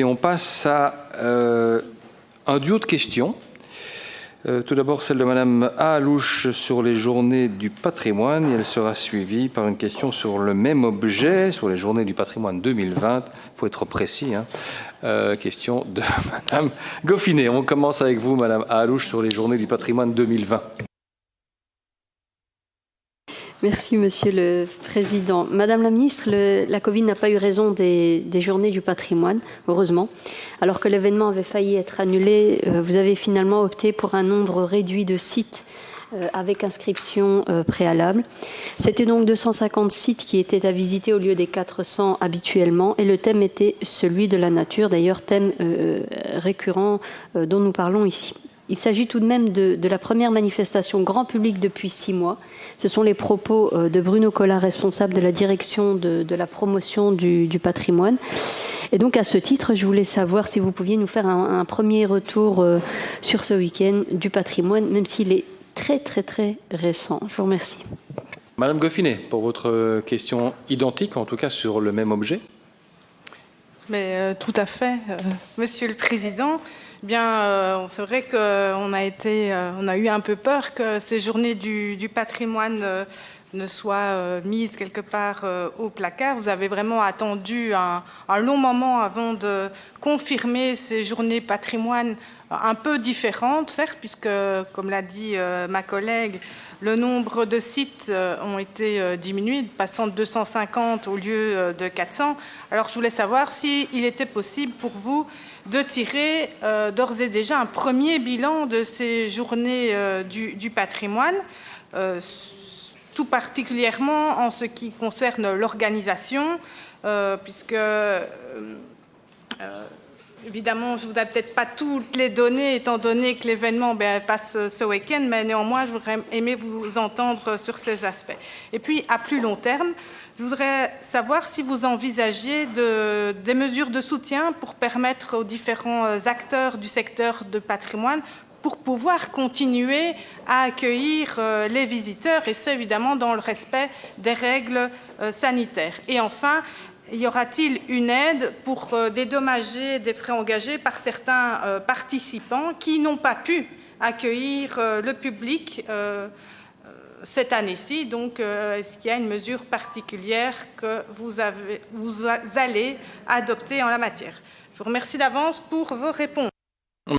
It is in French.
Et on passe à un duo de questions. Tout d'abord, celle de Madame Ahalouche sur les journées du patrimoine. Et elle sera suivie par une question sur le même objet, sur les journées du patrimoine 2020. Il faut être précis. Question de Madame Goffinet. On commence avec vous, Madame Ahalouche, sur les journées du patrimoine 2020. Merci, Monsieur le Président. Madame la Ministre, la Covid n'a pas eu raison des journées du patrimoine, heureusement. Alors que l'événement avait failli être annulé, vous avez finalement opté pour un nombre réduit de sites avec inscription préalable. C'était donc 250 sites qui étaient à visiter au lieu des 400 habituellement, et le thème était celui de la nature, d'ailleurs thème récurrent dont nous parlons ici. Il s'agit tout de même de la première manifestation grand public depuis 6 mois. Ce sont les propos de Bruno Collard, responsable de la direction de la promotion du patrimoine. Et donc, à ce titre, je voulais savoir si vous pouviez nous faire un premier retour sur ce week-end du patrimoine, même s'il est très récent. Je vous remercie. Madame Goffinet, pour votre question identique, en tout cas sur le même objet. Mais tout à fait, Monsieur le Président. Bien, c'est vrai qu'on a eu un peu peur que ces journées du patrimoine ne soient mises quelque part au placard. Vous avez vraiment attendu un long moment avant de confirmer ces journées patrimoine un peu différentes, certes, puisque, comme l'a dit ma collègue, le nombre de sites ont été diminués, passant de 250 au lieu de 400. Alors, je voulais savoir s'il était possible pour vous de tirer d'ores et déjà un premier bilan de ces journées du patrimoine, tout particulièrement en ce qui concerne l'organisation, puisque évidemment, je ne vous ai peut-être pas toutes les données, étant donné que l'événement passe ce week-end, mais néanmoins, je voudrais aimer vous entendre sur ces aspects. Et puis, à plus long terme, je voudrais savoir si vous envisagez des mesures de soutien pour permettre aux différents acteurs du secteur de patrimoine pour pouvoir continuer à accueillir les visiteurs, et ça, évidemment, dans le respect des règles sanitaires. Et enfin, y aura-t-il une aide pour dédommager des frais engagés par certains participants qui n'ont pas pu accueillir le public cette année-ci? Donc, est-ce qu'il y a une mesure particulière que vous allez adopter en la matière? Je vous remercie d'avance pour vos réponses.